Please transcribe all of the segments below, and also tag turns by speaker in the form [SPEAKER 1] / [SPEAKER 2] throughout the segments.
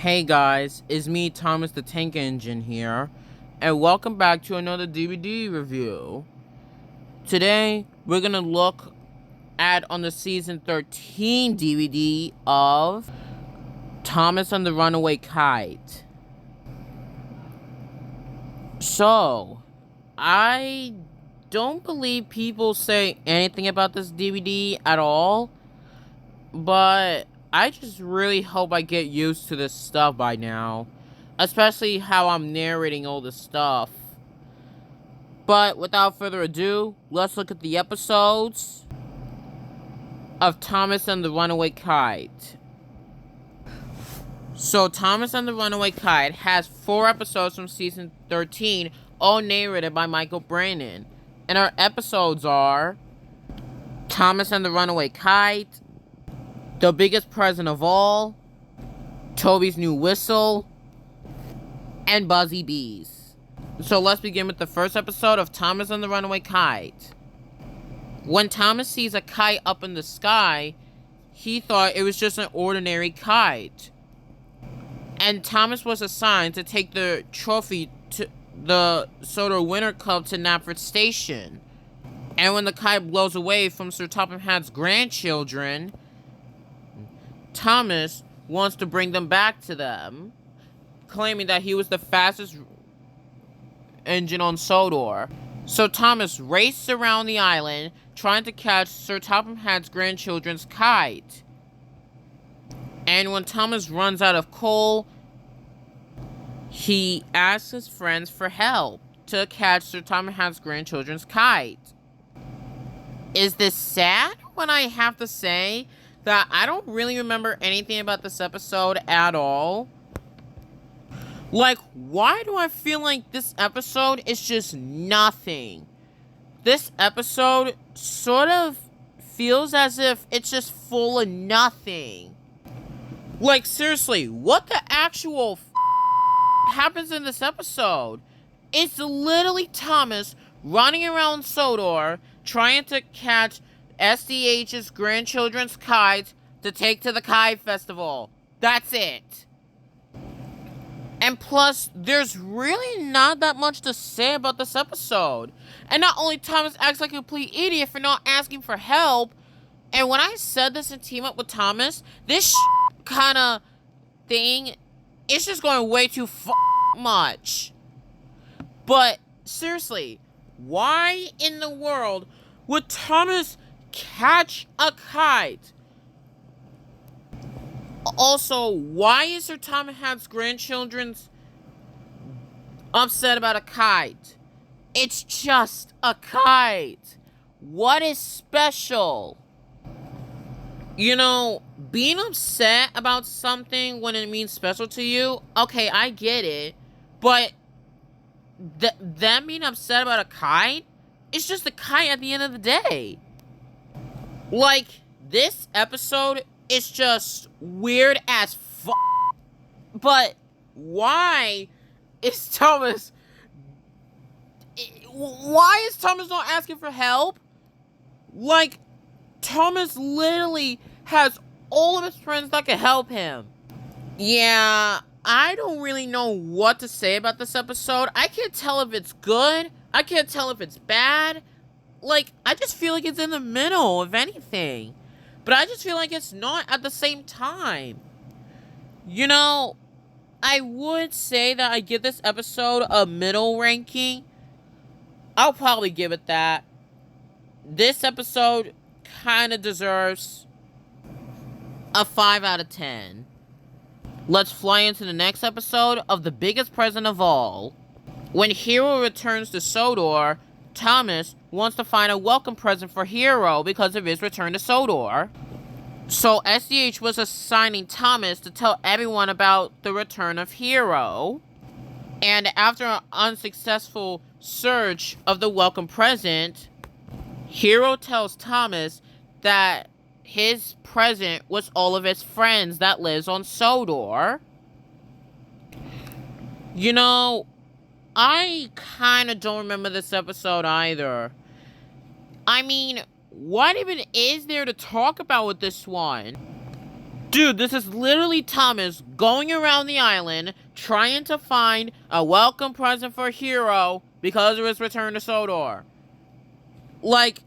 [SPEAKER 1] Hey guys, it's me, Thomas the Tank Engine here, and welcome back to another DVD review. Today, we're gonna look at on the season 13 DVD of Thomas and the Runaway Kite. So, I don't believe people say anything about this DVD at all, but I just really hope I get used to this stuff by now. Especially how I'm narrating all this stuff. But without further ado, let's look at the episodes of Thomas and the Runaway Kite. So, Thomas and the Runaway Kite has 4 episodes from season 13, all narrated by Michael Brannon. And our episodes are Thomas and the Runaway Kite, The Biggest Present of All, Toby's New Whistle, and Buzzy Bees. So let's begin with the first episode of Thomas and the Runaway Kite. When Thomas sees a kite up in the sky, he thought it was just an ordinary kite. And Thomas was assigned to take the trophy to the Soda Winter Cup to Knapford Station. And when the kite blows away from Sir Topham Hatt's grandchildren, Thomas wants to bring them back to them, claiming that he was the fastest engine on Sodor. So Thomas races around the island trying to catch Sir Topham Hatt's grandchildren's kite. And when Thomas runs out of coal, he asks his friends for help to catch Sir Topham Hatt's grandchildren's kite. Is this sad when I have to say that I don't really remember anything about this episode at all? Like, why do I feel like this episode is just nothing? This episode sort of feels as if it's just full of nothing. Like, seriously, what the actual happens in this episode? It's literally Thomas running around Sodor trying to catch SDH's grandchildren's kites to take to the Kite Festival. That's it. And plus, there's really not that much to say about this episode. And not only Thomas acts like a complete idiot for not asking for help, and when I said this in Team Up with Thomas, this kind of thing, it's just going way too much. But, seriously, why in the world would Thomas catch a kite? Also, why is Sir Topham Hatt's grandchildren's upset about a kite? It's just a kite. What is special? You know, being upset about something when it means special to you, okay, I get it. But them being upset about a kite, it's just a kite at the end of the day. Like, this episode is just weird as But why is Thomas... Why is Thomas not asking for help? Like, Thomas literally has all of his friends that can help him. Yeah, I don't really know what to say about this episode. I can't tell if it's good. I can't tell if it's bad. Like, I just feel like it's in the middle, if anything. But I just feel like it's not at the same time. You know, I would say that I give this episode a middle ranking. I'll probably give it that. This episode kind of deserves a 5 out of 10. Let's fly into the next episode of The Biggest Present of All. When Hero returns to Sodor, Thomas wants to find a welcome present for Hero because of his return to Sodor. So SDH was assigning Thomas to tell everyone about the return of Hero. And after an unsuccessful search of the welcome present, Hero tells Thomas that his present was all of his friends that lives on Sodor. You know, I kind of don't remember this episode either. I mean, what even is there to talk about with this one? Dude, this is literally Thomas going around the island trying to find a welcome present for Hero because of his return to Sodor. Like,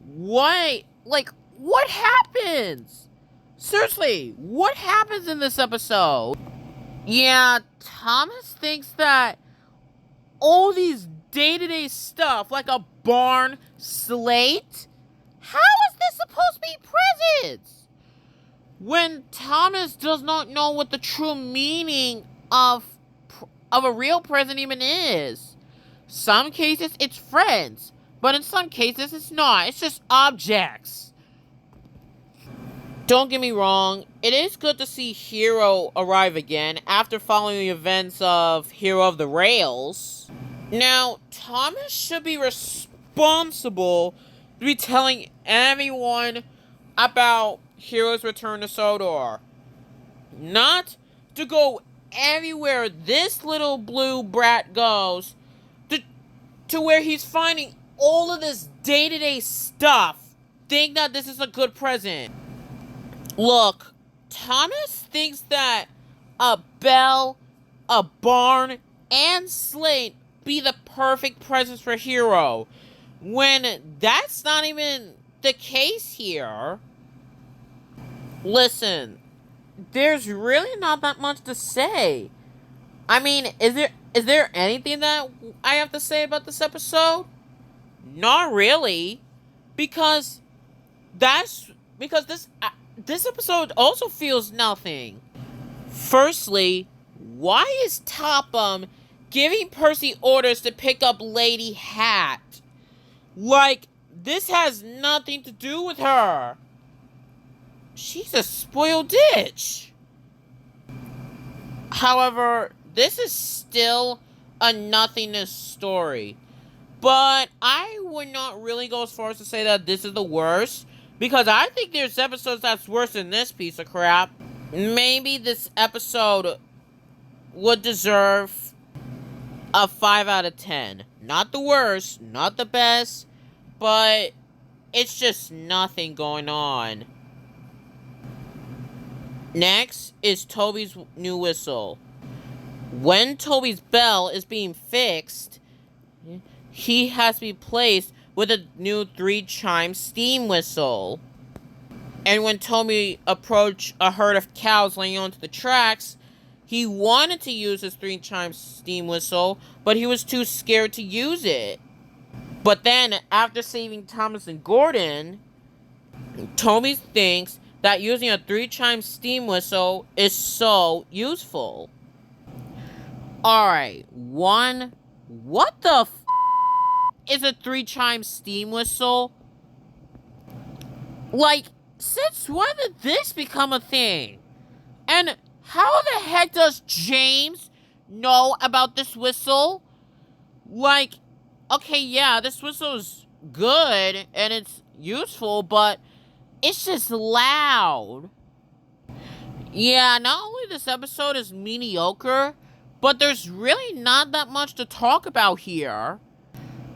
[SPEAKER 1] what? Like, what happens? Seriously, what happens in this episode? Yeah, Thomas thinks that all these day-to-day stuff, like a barn, slate, how is this supposed to be presents? When Thomas does not know what the true meaning of a real present even is. Some cases it's friends, but in some cases it's not. It's just objects. Don't get me wrong, it is good to see Hero arrive again after following the events of Hero of the Rails. Now, Thomas should be responsible to be telling everyone about Hero's return to Sodor. Not to go everywhere this little blue brat goes to where he's finding all of this day-to-day stuff. Think that this is a good present. Look, Thomas thinks that a bell, a barn, and slate be the perfect presents for Hero, when that's not even the case here. Listen, there's really not that much to say. I mean, is there anything that I have to say about this episode? Not really, because this episode also feels nothing. Firstly, why is Topham giving Percy orders to pick up Lady Hat? Like, this has nothing to do with her. She's a spoiled bitch. However, this is still a nothingness story. But I would not really go as far as to say that this is the worst, because I think there's episodes that's worse than this piece of crap. Maybe this episode would deserve a 5 out of 10. Not the worst, not the best, but it's just nothing going on. Next is Toby's new whistle. When Toby's bell is being fixed, he has to be placed with a new 3-chime steam whistle. And when Toby approached a herd of cows laying onto the tracks, he wanted to use his 3-chime steam whistle, but he was too scared to use it. But then, after saving Thomas and Gordon, Toby thinks that using a 3-chime steam whistle is so useful. Alright, what the is a 3-chime steam whistle? Like, since when did this become a thing? And how the heck does James know about this whistle? Like, okay, yeah, this whistle is good and it's useful, but it's just loud. Yeah, not only this episode is mediocre, but there's really not that much to talk about here.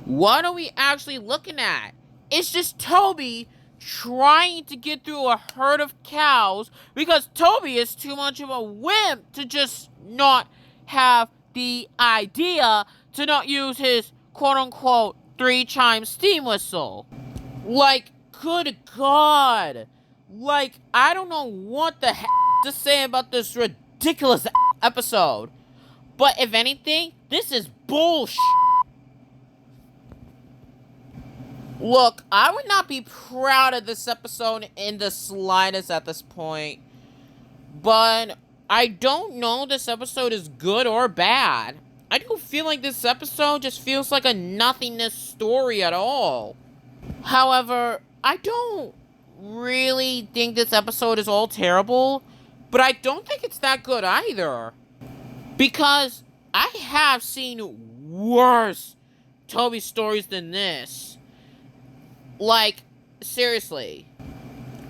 [SPEAKER 1] What are we actually looking at? It's just Toby trying to get through a herd of cows because Toby is too much of a wimp to just not have the idea to not use his quote-unquote 3-chime steam whistle. Like, good God. Like, I don't know what the heck to say about this ridiculous episode. But if anything, this is bullshit. Look, I would not be proud of this episode in the slightest at this point. But I don't know if this episode is good or bad. I do feel like this episode just feels like a nothingness story at all. However, I don't really think this episode is all terrible, but I don't think it's that good either. Because I have seen worse Toby stories than this. Like, seriously.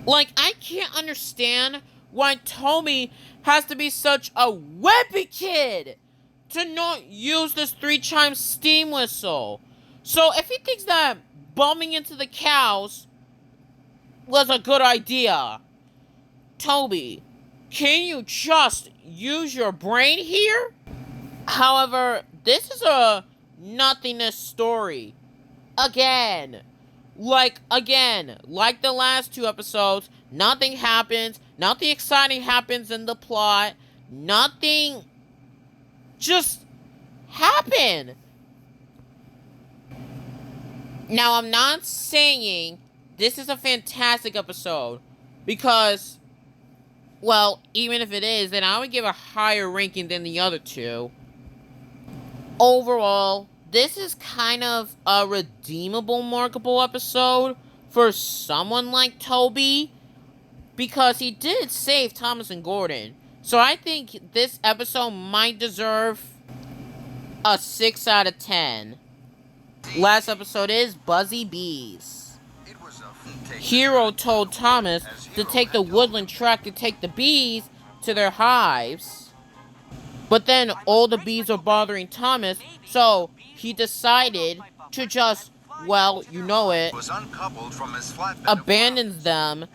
[SPEAKER 1] Like, I can't understand why Toby has to be such a wimpy kid to not use this 3-chime steam whistle. So, if he thinks that bumping into the cows was a good idea, Toby, can you just use your brain here? However, this is a nothingness story. Again, like the last 2 episodes, nothing happens, nothing exciting happens in the plot, nothing just happened. Now, I'm not saying this is a fantastic episode, because, well, even if it is, then I would give a higher ranking than the other 2. Overall, this is kind of a redeemable, markable episode for someone like Toby, because he did save Thomas and Gordon. So I think this episode might deserve a 6 out of 10. Last episode is Buzzy Bees. Hero told Thomas to take the woodland track to take the bees to their hives. But then all the bees are bothering Thomas, so he decided to just, well, you know it, abandons them.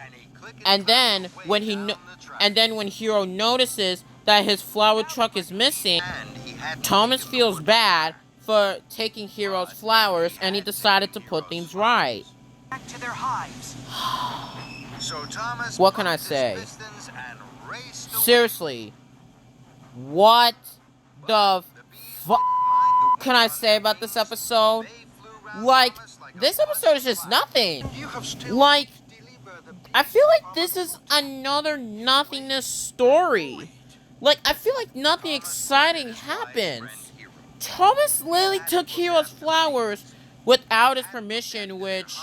[SPEAKER 1] And then when Hero notices that his flower truck is missing, Thomas feels bad for taking Hero's flowers, and he decided to put things right.
[SPEAKER 2] Back to their hives.
[SPEAKER 1] What can I say? Seriously, what the fuck can I say about this episode? Like, this episode is just nothing. Like, I feel like this is another nothingness story. Like, I feel like nothing exciting happens. Thomas literally took Hero's flowers without his permission, which,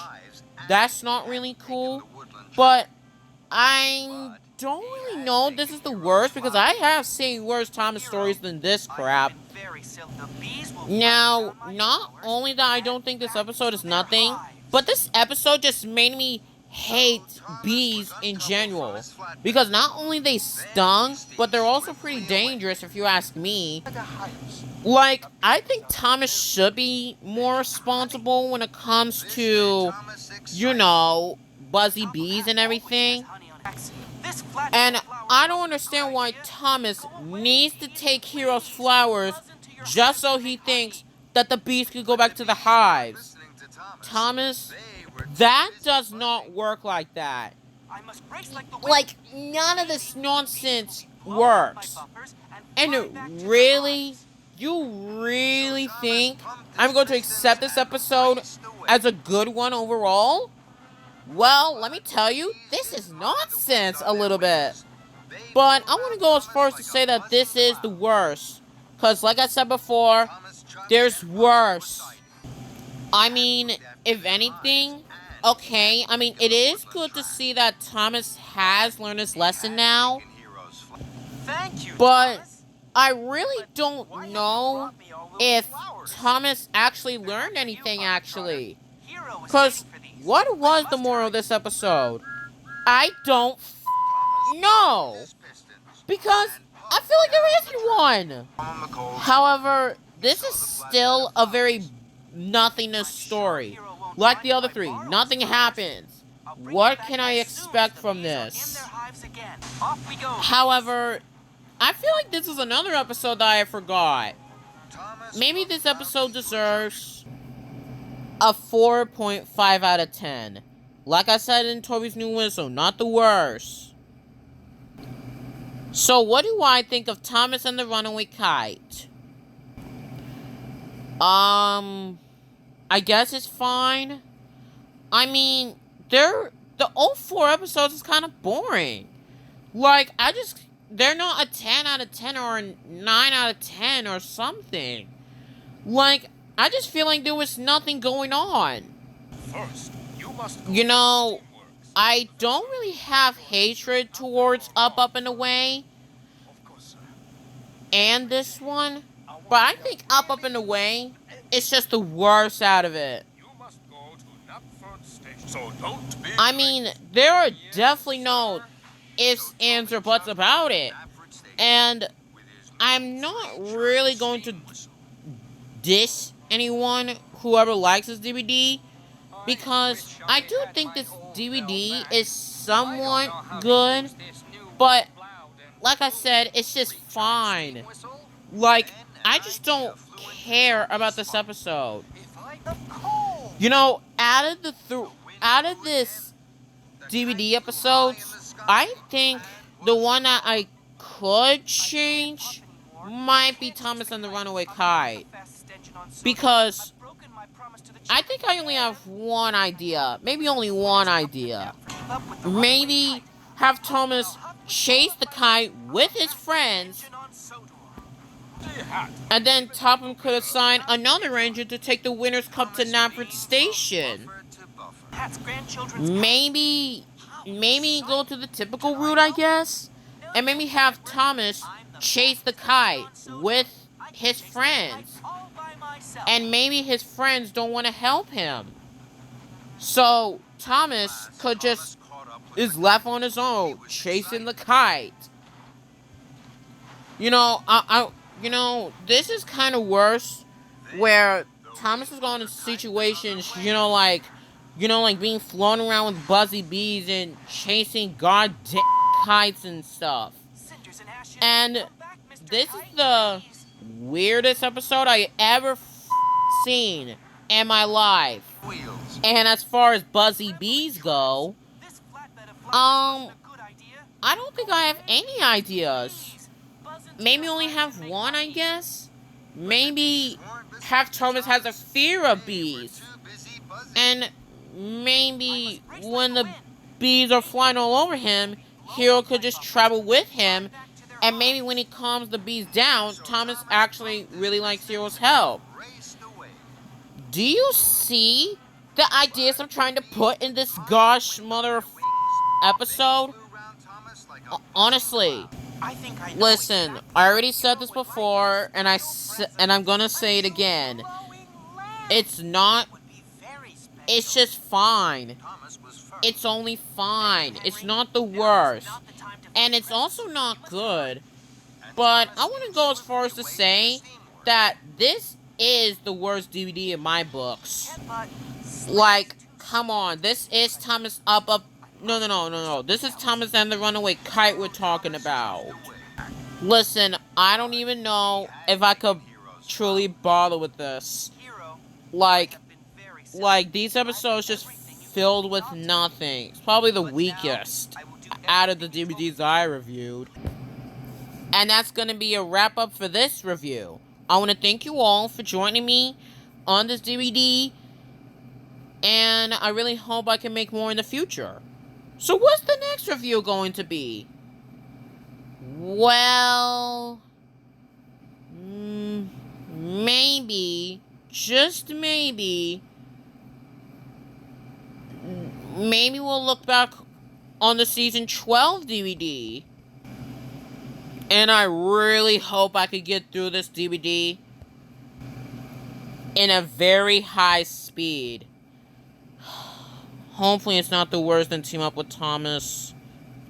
[SPEAKER 1] that's not really cool. But I don't really know if this is the worst, because I have seen worse Thomas stories than this crap. Now, not only that I don't think this episode is nothing, but this episode just made me hate bees in general, because not only they stung, but they're also pretty dangerous if you ask me. Like, I think Thomas should be more responsible when it comes to, you know, Buzzy Bees and everything. And I don't understand why Thomas needs to take Hero's flowers just so he thinks that the bees could go back to the hives. Thomas, that does not work like that. Like, none of this nonsense works. And really, you really think I'm going to accept this episode as a good one overall? Well, let me tell you, this is nonsense a little bit. But I want to go as far as to say that this is the worst. Because like I said before, there's worse. I mean, if anything, okay, I mean, it is good to see that Thomas has learned his lesson now. But I really don't know if Thomas actually learned anything, actually. Because what was the moral of this episode? I don't know. Because I feel like there isn't one. However, this is still a very nothingness story. Like the other 3, nothing happens. What can I expect from this? However, I feel like this is another episode that I forgot. Maybe this episode deserves a 4.5 out of 10. Like I said in Toby's New Whistle, not the worst. So what do I think of Thomas and the Runaway Kite? I guess it's fine. I mean, the all 4 episodes is kind of boring. Like, they're not a 10 out of 10 or a 9 out of 10 or something. Like, I just feel like there was nothing going on.
[SPEAKER 2] First, you must
[SPEAKER 1] You know, I don't really have hatred towards Up and Away and this one, but I think Up and Away is just the worst out of it.
[SPEAKER 2] So don't be
[SPEAKER 1] I mean, there are definitely no ifs, ands, or buts about it. And I'm not really going to diss anyone, whoever likes this DVD, because I do think this DVD is somewhat good, But, like I said, it's just fine. Like, I just don't care about this episode. You know, out of this DVD episodes, I think the one that I could change might be Thomas and the Runaway Kite. Because I think I only have one idea. Maybe only one idea. Maybe have Thomas chase the kite with his friends, and then Topham could assign another ranger to take the Winner's Cup to Napford Station. Maybe go to the typical route, I guess. And maybe have Thomas chase the kite with his friends. And maybe his friends don't want to help him. So Thomas could just is left on his own, chasing the kite. You know, this is kind of worse, where Thomas is going into situations, like being flown around with buzzy bees and chasing goddamn kites and stuff. And this is the weirdest episode I ever seen in my life. And as far as buzzy bees go, I don't think I have any ideas. Maybe only have one, I guess. Maybe have Thomas has a fear of bees. And maybe when the bees are flying all over him, Hero could just travel with him. And maybe when he calms the bees down, Thomas actually really likes Hero's help. Do you see the ideas I'm trying to put in this gosh mother episode? Honestly, listen, I already said this before, and I'm gonna say it again. It's just fine. It's only fine. It's not the worst. And it's also not good. But I wouldn't go as far as to say that this is the worst DVD in my books. Like, come on. This is Thomas No. This is Thomas and the Runaway Kite we're talking about. Listen, I don't even know if I could truly bother with this. Like these episodes just filled with nothing. It's probably the weakest out of the DVDs I reviewed. And that's going to be a wrap up for this review. I want to thank you all for joining me on this DVD. And I really hope I can make more in the future. So what's the next review going to be? Well, maybe, just maybe we'll look back on the season 12 DVD. And I really hope I could get through this DVD in a very high speed. Hopefully it's not the worst than Team Up with Thomas.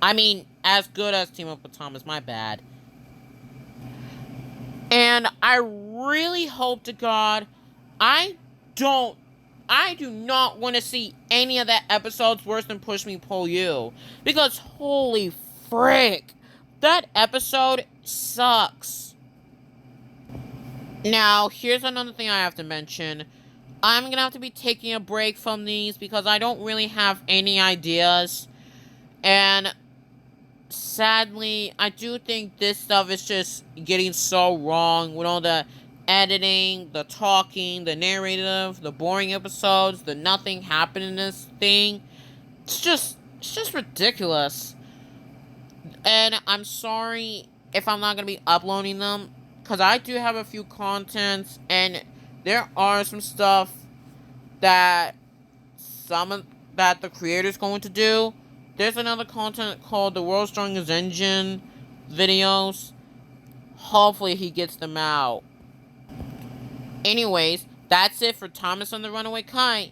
[SPEAKER 1] I mean, as good as Team Up with Thomas, my bad. And I really hope to God, I do not want to see any of that episodes worse than Push Me, Pull You. Because holy frick, that episode sucks. Now, here's another thing I have to mention. I'm going to have to be taking a break from these because I don't really have any ideas. And sadly, I do think this stuff is just getting so wrong with all the editing, the talking, the narrative, the boring episodes, the nothing happening in this thing. It's just ridiculous. And I'm sorry if I'm not going to be uploading them, because I do have a few contents, and there are some stuff that the creator's going to do. There's another content called the World's Strongest Engine videos. Hopefully he gets them out. Anyways, that's it for Thomas and the Runaway Kite.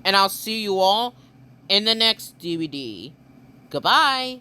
[SPEAKER 1] And I'll see you all in the next DVD. Goodbye.